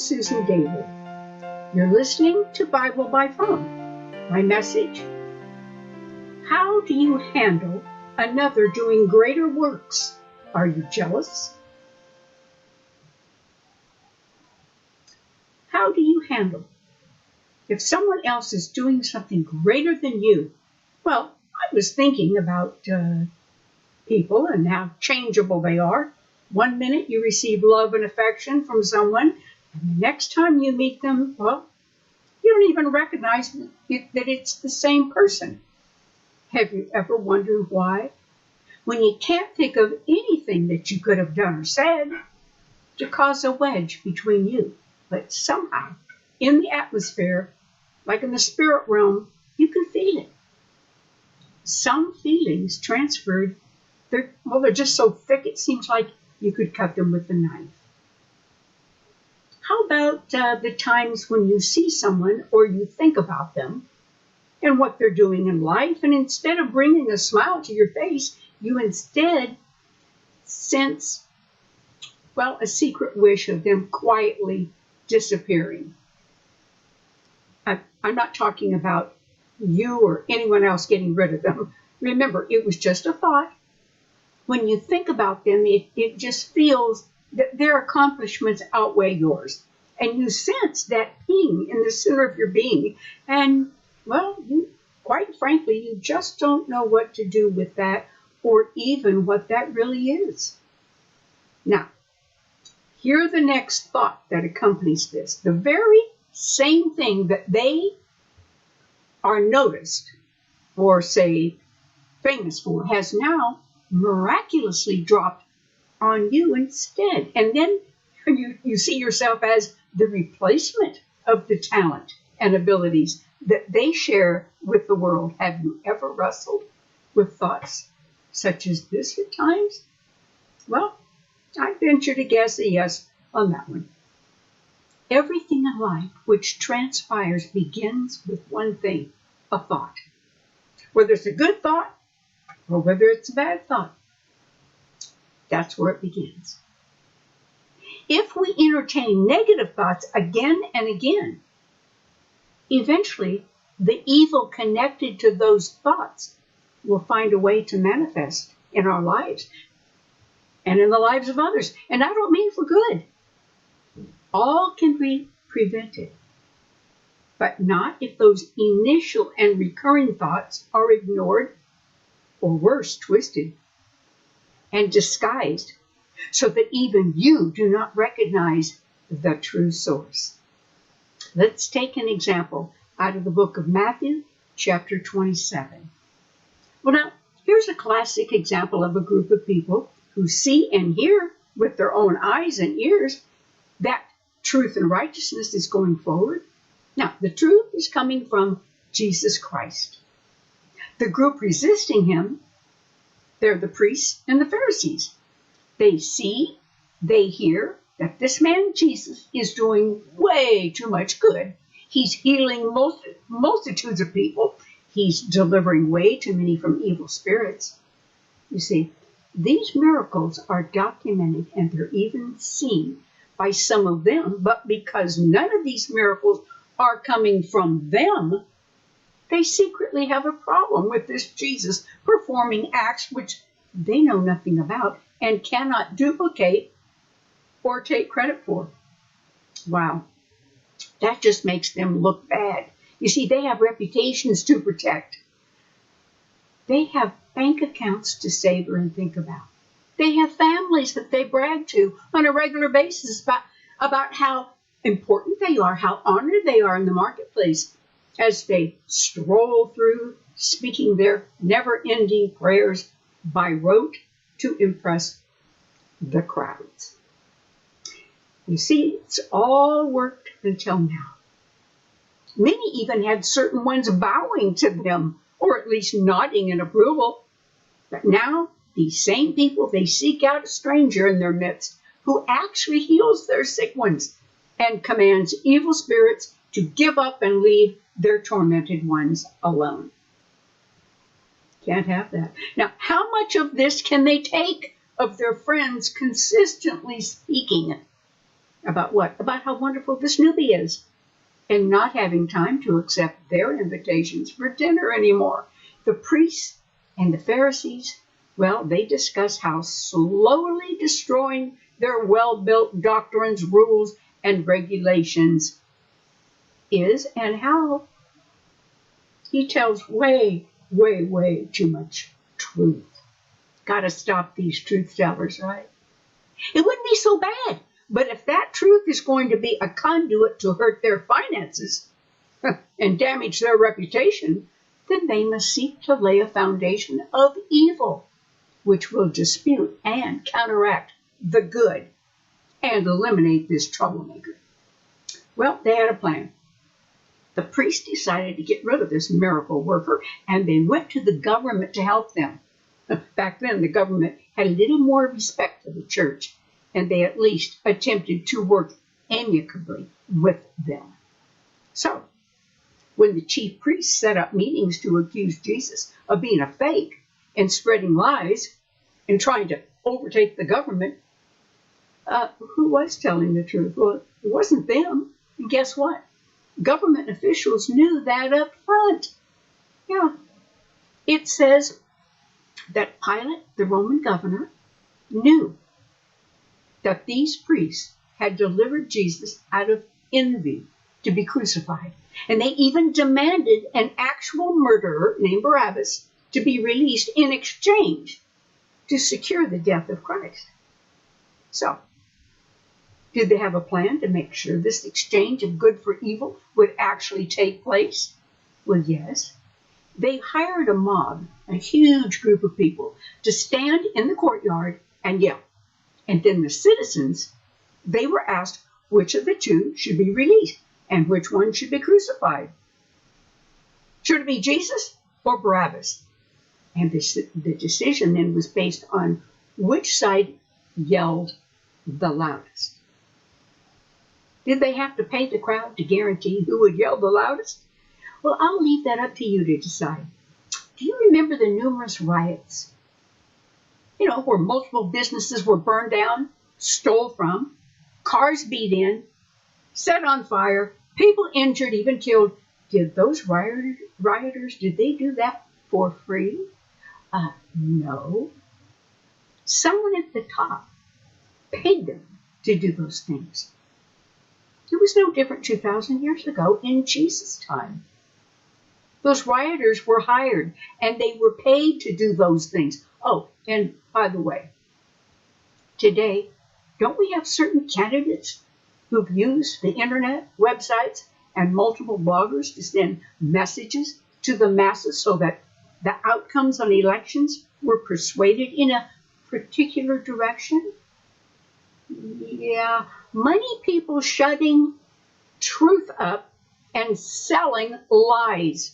Susan David. You're listening to Bible by Phone. My message: how do you handle another doing greater works? Are you jealous? How do you handle if someone else is doing something greater than you? Well, I was thinking about people and how changeable they are. One minute you receive love and affection from someone, and the next time you meet them, well, you don't even recognize that it's the same person. Have you ever wondered why? When you can't think of anything that you could have done or said to cause a wedge between you, but somehow in the atmosphere, like in the spirit realm, you can feel it. Some feelings transferred, they're just so thick it seems like you could cut them with a knife. How about the times when you see someone or you think about them and what they're doing in life, and instead of bringing a smile to your face, you instead sense, a secret wish of them quietly disappearing. I'm not talking about you or anyone else getting rid of them. Remember, it was just a thought. When you think about them, it just feels that their accomplishments outweigh yours. And you sense that ping in the center of your being. And, quite frankly, you just don't know what to do with that or even what that really is. Now, hear the next thought that accompanies this. The very same thing that they are noticed or, say, famous for has now miraculously dropped on you instead. And then you see yourself as the replacement of the talent and abilities that they share with the world. Have you ever wrestled with thoughts such as this at times? Well, I venture to guess a yes on that one. Everything in life which transpires begins with one thing, a thought. Whether it's a good thought or whether it's a bad thought, that's where it begins. If we entertain negative thoughts again and again, eventually the evil connected to those thoughts will find a way to manifest in our lives and in the lives of others. And I don't mean for good. All can be prevented, but not if those initial and recurring thoughts are ignored, or worse, twisted and disguised, so that even you do not recognize the true source. Let's take an example out of the book of Matthew, chapter 27. Well, now, here's a classic example of a group of people who see and hear with their own eyes and ears that truth and righteousness is going forward. Now, the truth is coming from Jesus Christ. The group resisting him, they're the priests and the Pharisees. They see, they hear that this man Jesus is doing way too much good. He's healing multitudes of people. He's delivering way too many from evil spirits. You see, these miracles are documented and they're even seen by some of them, but because none of these miracles are coming from them, they secretly have a problem with this Jesus performing acts which they know nothing about and cannot duplicate or take credit for. Wow, that just makes them look bad. You see, they have reputations to protect. They have bank accounts to savor and think about. They have families that they brag to on a regular basis about how important they are, how honored they are in the marketplace as they stroll through speaking their never-ending prayers by rote to impress the crowds. You see, it's all worked until now. Many even had certain ones bowing to them, or at least nodding in approval. But now, these same people, they seek out a stranger in their midst who actually heals their sick ones and commands evil spirits to give up and leave their tormented ones alone. Can't have that. Now, how much of this can they take of their friends consistently speaking About what? About how wonderful this newbie is, and not having time to accept their invitations for dinner anymore. The priests and the Pharisees, well, they discuss how slowly destroying their well-built doctrines, rules, and regulations is, and how he tells way, way, way too much truth. Got to stop these truth tellers, right? It wouldn't be so bad. But if that truth is going to be a conduit to hurt their finances and damage their reputation, then they must seek to lay a foundation of evil, which will dispute and counteract the good and eliminate this troublemaker. Well, they had a plan. The priests decided to get rid of this miracle worker, and they went to the government to help them. Back then, the government had a little more respect for the church, and they at least attempted to work amicably with them. So, when the chief priests set up meetings to accuse Jesus of being a fake and spreading lies and trying to overtake the government, who was telling the truth? Well, it wasn't them. And guess what? Government officials knew that up front. Yeah. It says that Pilate, the Roman governor, knew that these priests had delivered Jesus out of envy to be crucified. And they even demanded an actual murderer named Barabbas to be released in exchange to secure the death of Christ. So, did they have a plan to make sure this exchange of good for evil would actually take place? Well, yes. They hired a mob, a huge group of people, to stand in the courtyard and yell. And then the citizens, they were asked which of the two should be released and which one should be crucified. Should it be Jesus or Barabbas? And the decision then was based on which side yelled the loudest. Did they have to pay the crowd to guarantee who would yell the loudest? Well, I'll leave that up to you to decide. Do you remember the numerous riots? You know, where multiple businesses were burned down, stole from, cars beat in, set on fire, people injured, even killed. Did those rioters, did they do that for free? No. Someone at the top paid them to do those things. It was no different 2,000 years ago in Jesus' time. Those rioters were hired, and they were paid to do those things. Oh, and by the way, today, don't we have certain candidates who've used the internet, websites, and multiple bloggers to send messages to the masses so that the outcomes on elections were persuaded in a particular direction? Yeah, money people shutting truth up and selling lies.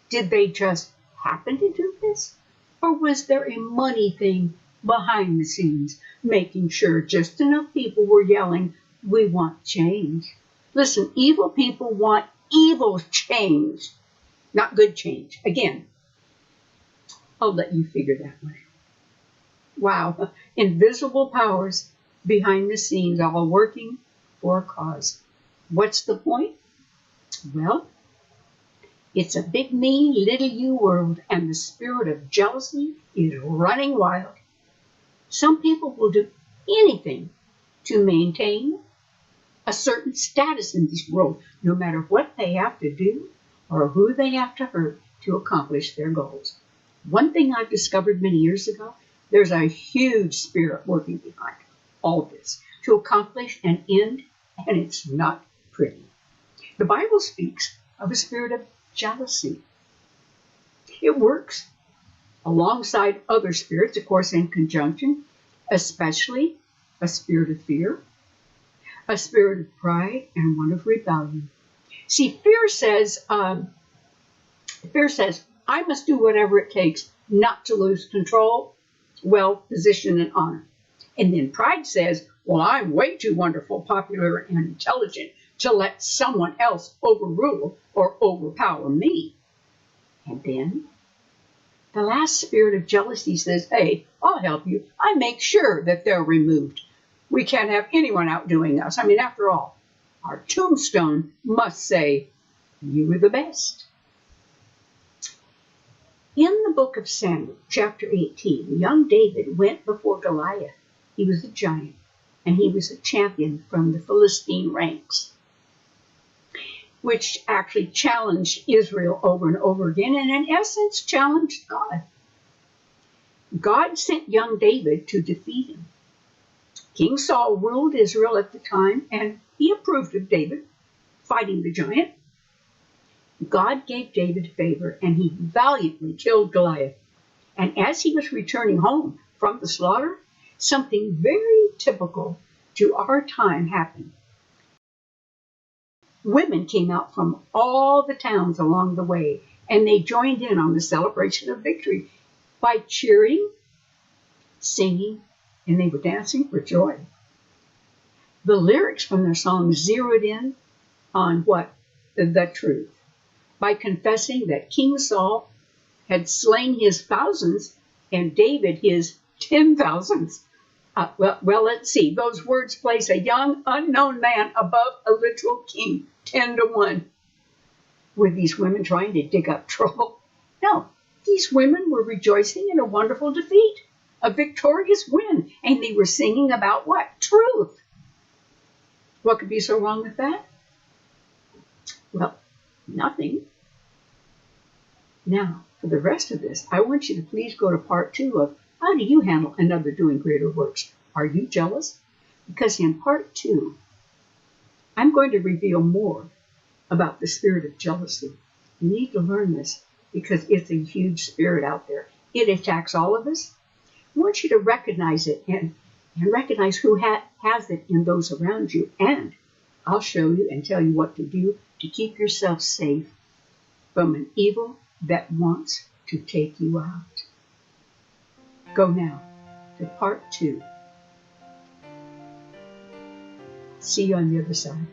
Did they just happen to do this? Or was there a money thing behind the scenes, making sure just enough people were yelling, "We want change"? Listen, evil people want evil change, not good change. Again, I'll let you figure that one out. Wow, invisible powers behind the scenes, all working for a cause. What's the point? Well, it's a big me, little you world, and the spirit of jealousy is running wild. Some people will do anything to maintain a certain status in this world, no matter what they have to do or who they have to hurt to accomplish their goals. One thing I've discovered many years ago, there's a huge spirit working behind all this to accomplish an end, and it's not pretty. The Bible speaks of a spirit of jealousy. It works alongside other spirits, of course, in conjunction, especially a spirit of fear, a spirit of pride, and one of rebellion. See, fear says, I must do whatever it takes not to lose control, wealth, position, and honor. And then pride says, well, I'm way too wonderful, popular, and intelligent to let someone else overrule or overpower me. And then the last spirit of jealousy says, hey, I'll help you. I make sure that they're removed. We can't have anyone outdoing us. I mean, after all, our tombstone must say, you were the best. In the book of Samuel, chapter 18, young David went before Goliath. He was a giant, and he was a champion from the Philistine ranks, which actually challenged Israel over and over again, and in essence challenged God. God sent young David to defeat him. King Saul ruled Israel at the time, and he approved of David fighting the giant. God gave David favor, and he valiantly killed Goliath. And as he was returning home from the slaughter, something very typical to our time happened. Women came out from all the towns along the way, and they joined in on the celebration of victory by cheering, singing, and they were dancing for joy. The lyrics from their songs zeroed in on what? The truth. By confessing that King Saul had slain his thousands and David his 10,000s. Well, let's see. Those words place a young, unknown man above a literal king, 10-1. Were these women trying to dig up trouble? No. These women were rejoicing in a wonderful defeat, a victorious win, and they were singing about what? Truth. What could be so wrong with that? Well, nothing. Now, for the rest of this, I want you to please go to part 2 of how do you handle another doing greater works? Are you jealous? Because in part 2, I'm going to reveal more about the spirit of jealousy. You need to learn this because it's a huge spirit out there. It attacks all of us. I want you to recognize it and recognize who has it in those around you. And I'll show you and tell you what to do to keep yourself safe from an evil that wants to take you out. Go now to part 2. See you on the other side.